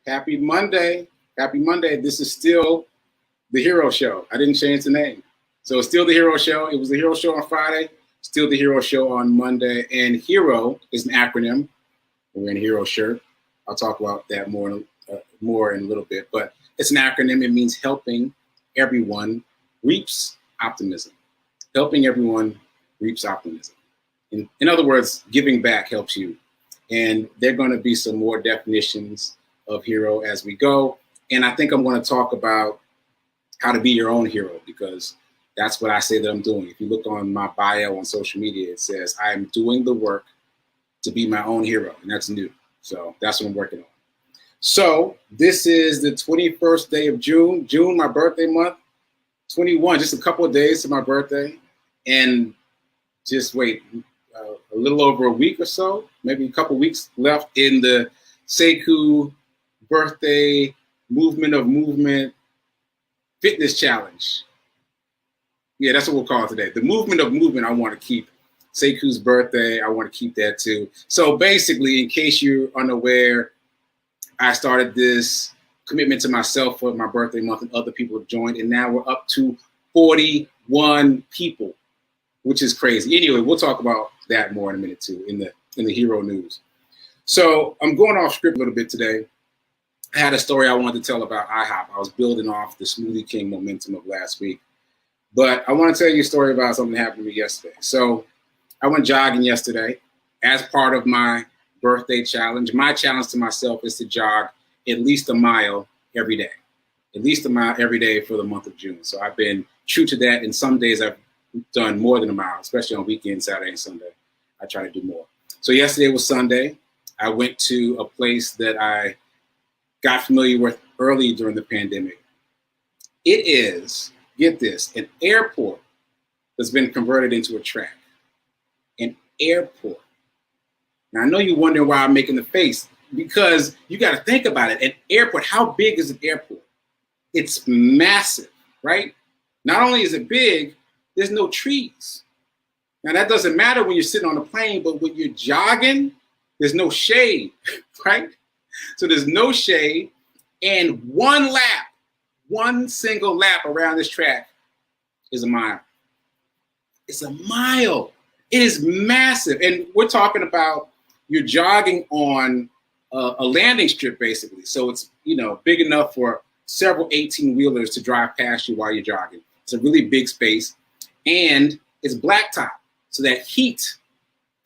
Happy Monday. Happy Monday. This is still the Hero Show. I didn't change the name. So it's still the Hero Show. It was the Hero Show on Friday, still the Hero Show on Monday. And HERO is an acronym. We're in a hero shirt. I'll talk about that more in a little bit. But it's an acronym. It means helping everyone reaps optimism. Helping everyone reaps optimism. In other words, giving back helps you. And there are going to be some more definitions of hero as we go. And I think I'm going to talk about how to be your own hero, because that's what I say that I'm doing. If you look on my bio on social media, it says I am doing the work to be my own hero, and that's new. So that's what I'm working on. So this is the 21st day of June. June, my birthday month. 21, just a couple of days to my birthday. And just wait, a little over a week or so, maybe a couple weeks left in the Sekou birthday movement fitness challenge. Yeah, that's what we'll call it today. The movement I want to keep. Sekou's birthday, I want to keep that too. So basically, in case you're unaware, I started this commitment to myself for my birthday month, and other people have joined, and now we're up to 41 people, which is crazy. Anyway, we'll talk about that more in a minute too in the hero news. So I'm going off script a little bit today. I had a story I wanted to tell about IHOP. I was building off the Smoothie King momentum of last week, but I want to tell you a story about something that happened to me yesterday. So I went jogging yesterday as part of my birthday challenge. My challenge to myself is to jog at least a mile every day, at least a mile every day for the month of June. So I've been true to that. And some days I've done more than a mile, especially on weekends, Saturday and Sunday. I try to do more. So yesterday was Sunday. I went to a place that I got familiar with early during the pandemic. It is, get this, an airport that's been converted into a track. An airport. Now, I know you're wondering why I'm making the face, because you got to think about it. An airport, how big is an airport? It's massive, right? Not only is it big, there's no trees. Now, that doesn't matter when you're sitting on a plane, but when you're jogging, there's no shade, right? So there's no shade, and one single lap around this track is a mile. It's a mile. It is massive. And we're talking about you're jogging on a landing strip, basically. So it's, big enough for several 18-wheelers to drive past you while you're jogging. It's a really big space, and it's blacktop. So that heat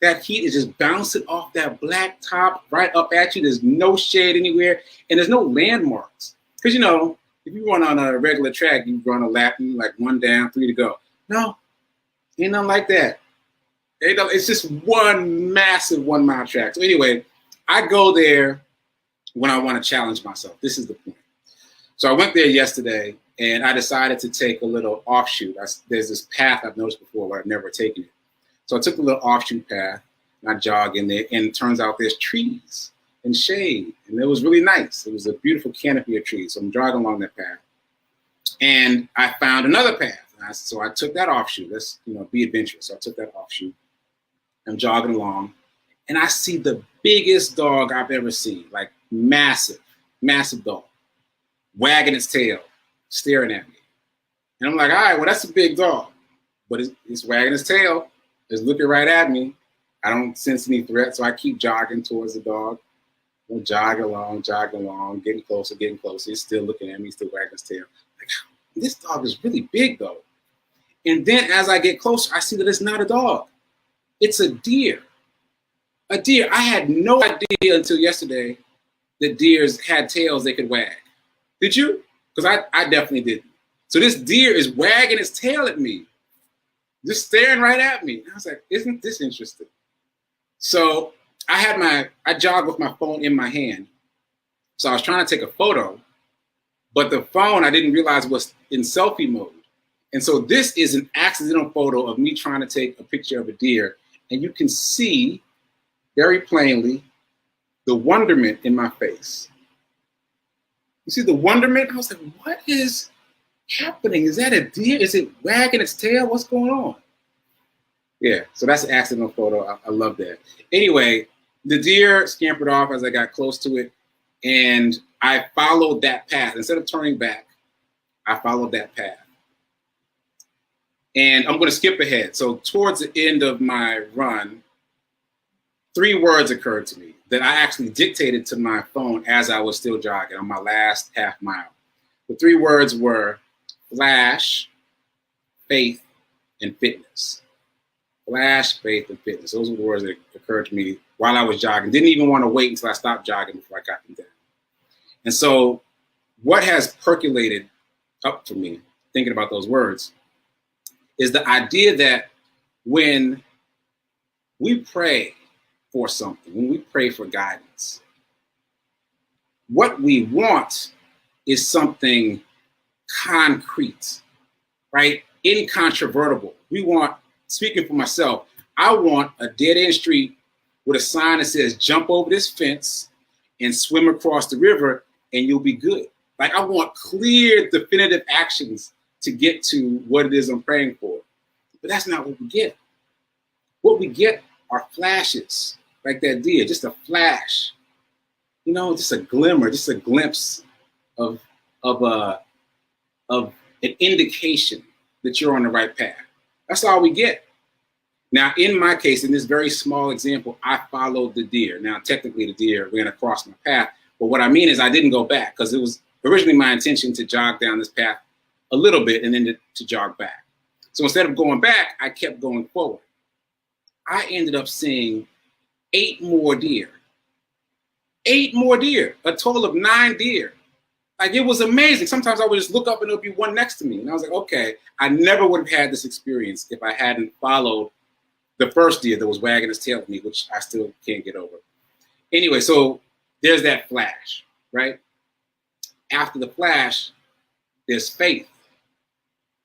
is just bouncing off that black top right up at you. There's no shade anywhere, and there's no landmarks. Because, if you run on a regular track, you run a lap, and like 1 down, 3 to go. No, ain't nothing like that. It's just one massive 1 mile track. So anyway, I go there when I want to challenge myself. This is the point. So I went there yesterday, and I decided to take a little offshoot. There's this path I've noticed before, but I've never taken it. So I took a little offshoot path, and I jog in there, and it turns out there's trees and shade, and it was really nice. It was a beautiful canopy of trees. So I'm jogging along that path, and I found another path. So I took that offshoot. Let's be adventurous. So I took that offshoot. I'm jogging along, and I see the biggest dog I've ever seen, like massive dog, wagging its tail, staring at me. And I'm like, all right, well, that's a big dog, but it's wagging its tail. It's looking right at me. I don't sense any threat, so I keep jogging towards the dog. I'm jogging along, getting closer. He's still looking at me, still wagging his tail. Like, this dog is really big, though. And then as I get closer, I see that it's not a dog. It's a deer. A deer. I had no idea until yesterday that deers had tails they could wag. Did you? Because I definitely didn't. So this deer is wagging its tail at me, just staring right at me. And I was like, isn't this interesting? So I jogged with my phone in my hand. So I was trying to take a photo, but the phone, I didn't realize was in selfie mode. And so this is an accidental photo of me trying to take a picture of a deer. And you can see very plainly the wonderment in my face. You see the wonderment? I was like, what is happening? Is that a deer? Is it wagging its tail? What's going on? Yeah, so that's an accidental photo. I love that. Anyway, the deer scampered off as I got close to it. And I followed that path. Instead of turning back, I followed that path. And I'm going to skip ahead. So towards the end of my run, 3 words occurred to me that I actually dictated to my phone as I was still jogging on my last half mile. The 3 words were flash, faith, and fitness. Flash, faith, and fitness. Those were the words that occurred to me while I was jogging. Didn't even want to wait until I stopped jogging before I got them down. And so what has percolated up for me, thinking about those words, is the idea that when we pray for something, when we pray for guidance, what we want is something concrete, right? Incontrovertible. We want, speaking for myself, I want a dead-end street with a sign that says, jump over this fence and swim across the river and you'll be good. Like, I want clear, definitive actions to get to what it is I'm praying for. But that's not what we get. What we get are flashes, like that deer, just a flash, you know, just a glimmer, just a glimpse of an indication that you're on the right path. That's all we get. Now, in my case, in this very small example, I followed the deer. Now, technically, the deer ran across my path, but what I mean is I didn't go back, because it was originally my intention to jog down this path a little bit and then to jog back. So instead of going back, I kept going forward. I ended up seeing 8 more deer. 8 more deer, a total of 9 deer. Like, it was amazing. Sometimes I would just look up and there'll be one next to me. And I was like, okay, I never would have had this experience if I hadn't followed the first deer that was wagging his tail at me, which I still can't get over. Anyway, so there's that flash, right? After the flash, there's faith.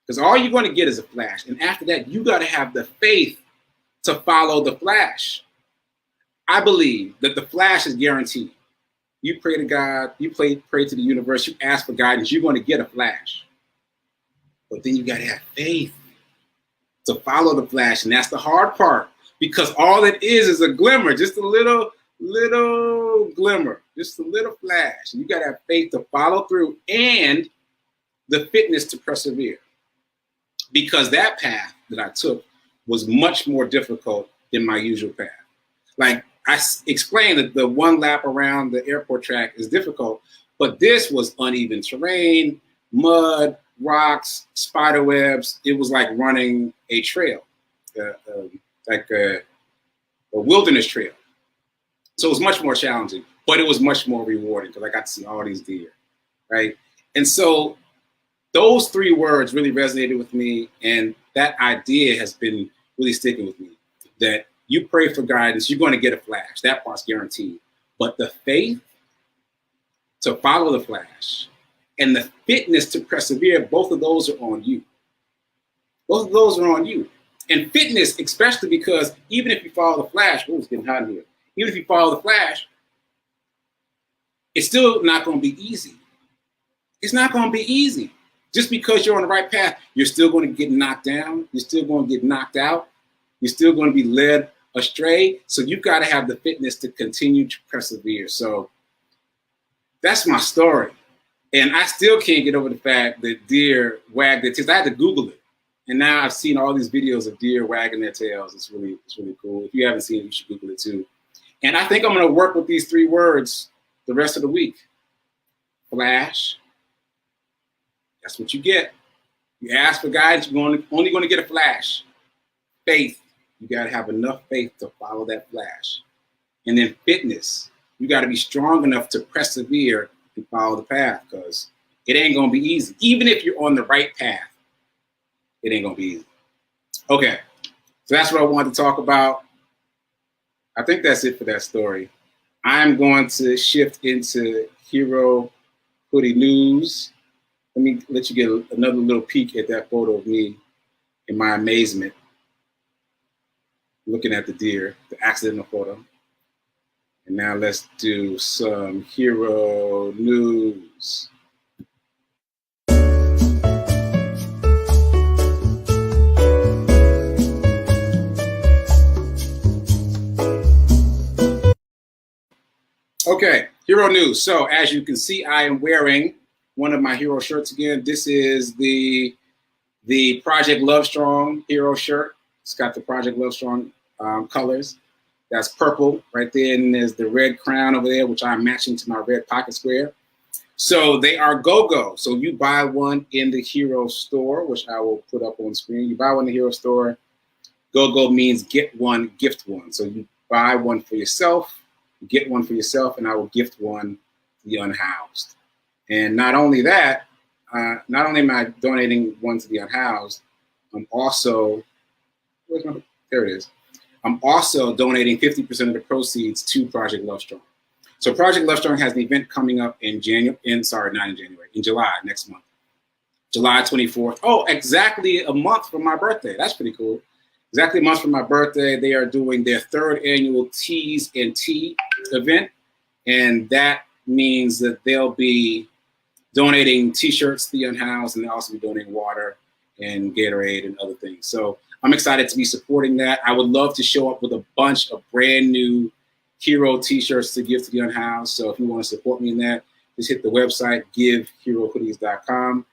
Because all you're going to get is a flash. And after that, you got to have the faith to follow the flash. I believe that the flash is guaranteed. You pray to God, you pray to the universe, you ask for guidance, you're going to get a flash. But then you got to have faith to follow the flash. And that's the hard part, because all it is a glimmer, just a little glimmer, just a little flash. And you got to have faith to follow through and the fitness to persevere. Because that path that I took was much more difficult than my usual path. Like I explained, that the 1 lap around the airport track is difficult, but this was uneven terrain, mud, rocks, spider webs. It was like running a trail, like a wilderness trail. So it was much more challenging, but it was much more rewarding because I got to see all these deer, right? And so those 3 words really resonated with me, and that idea has been really sticking with me, that you pray for guidance, you're going to get a flash. That part's guaranteed. But the faith to follow the flash and the fitness to persevere, both of those are on you. Both of those are on you. And fitness, especially because even if you follow the flash, oh, it's getting hot in here. Even if you follow the flash, it's still not going to be easy. It's not going to be easy. Just because you're on the right path, you're still going to get knocked down. You're still going to get knocked out. You're still going to be led astray. So you've got to have the fitness to continue to persevere. So that's my story. And I still can't get over the fact that deer wag their tails. I had to Google it. And now I've seen all these videos of deer wagging their tails. It's really cool. If you haven't seen it, you should Google it too. And I think I'm going to work with these 3 words the rest of the week. Flash. That's what you get. You ask for guidance, you're only going to get a flash. Faith. You got to have enough faith to follow that flash. And then fitness. You got to be strong enough to persevere and follow the path, because it ain't going to be easy. Even if you're on the right path, it ain't going to be easy. Okay. So that's what I wanted to talk about. I think that's it for that story. I'm going to shift into Hero Hoodie News. Let me let you get another little peek at that photo of me in my amazement, looking at the deer, the accidental photo. And now let's do some Hero News. Okay, Hero news. So as you can see, I am wearing one of my hero shirts again. This is the Project Love Strong hero shirt. It's got the Project Love Strong colors. That's purple right there, and there's the red crown over there, which I'm matching to my red pocket square. So they are go-go. So you buy one in the hero store, which I will put up on screen. You buy one in the hero store. Go-go means get one, gift one. So you buy one for yourself, get one for yourself, and I will gift one to the unhoused. And not only that, not only am I donating one to the unhoused, I'm also, there it is. I'm also donating 50% of the proceeds to Project Love Strong. So Project Love Strong has an event coming up in July, next month. July 24th. Oh, exactly a month from my birthday. That's pretty cool. Exactly a month from my birthday, they are doing their 3rd annual Teas and Tea event. And that means that they'll be donating t-shirts to the unhoused, and they'll also be donating water and Gatorade and other things. So I'm excited to be supporting that. I would love to show up with a bunch of brand new hero t-shirts to give to the unhoused. So if you want to support me in that, just hit the website, giveherohoodies.com.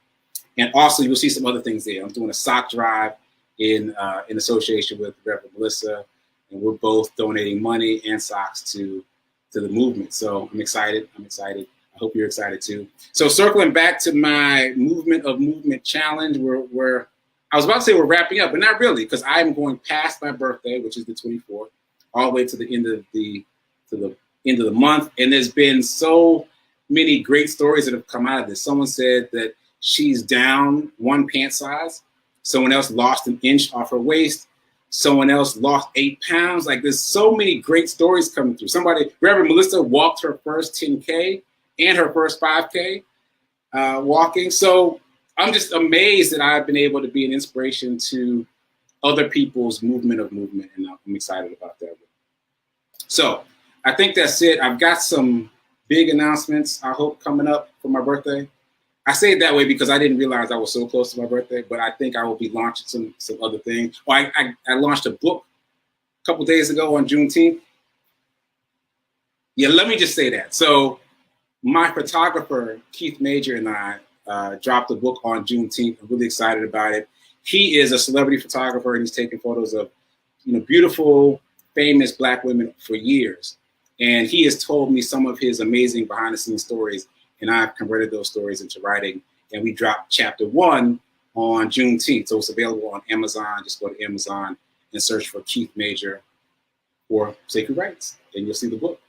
And also you'll see some other things there. I'm doing a sock drive in association with Reverend Melissa, and we're both donating money and socks to the movement. So I'm excited. I hope you're excited too. So circling back to my Movement of Movement challenge, I was about to say we're wrapping up, but not really, because I'm going past my birthday, which is the 24th, all the way to the end of the month. And there's been so many great stories that have come out of this. Someone said that she's down 1 pant size. Someone else lost an inch off her waist. Someone else lost 8 pounds. Like, there's so many great stories coming through. Reverend Melissa walked her first 10K and her first 5K walking. So I'm just amazed that I've been able to be an inspiration to other people's movement of movement, and I'm excited about that. So I think that's it. I've got some big announcements, I hope, coming up for my birthday. I say it that way because I didn't realize I was so close to my birthday, but I think I will be launching some other things. I launched a book a couple days ago on Juneteenth. Yeah, let me just say that. So my photographer, Keith Major, and I dropped a book on Juneteenth. I'm really excited about it. He is a celebrity photographer, and he's taken photos of, beautiful, famous Black women for years. And he has told me some of his amazing behind-the-scenes stories, and I've converted those stories into writing. And we dropped chapter 1 on Juneteenth. So it's available on Amazon. Just go to Amazon and search for Keith Major or sekouwrites, and you'll see the book.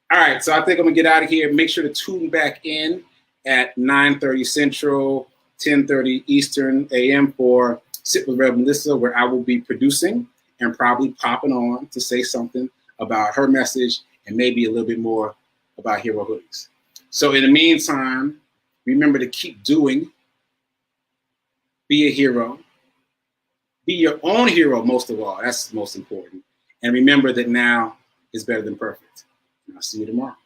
All right, so I think I'm gonna get out of here. Make sure to tune back in at 9:30 Central, 10:30 Eastern AM for Sit with Reverend Melissa, where I will be producing and probably popping on to say something about her message and maybe a little bit more about Hero Hoodies. So in the meantime, remember to keep doing, be a hero, be your own hero most of all. That's most important. And remember that now is better than perfect. And I'll see you tomorrow.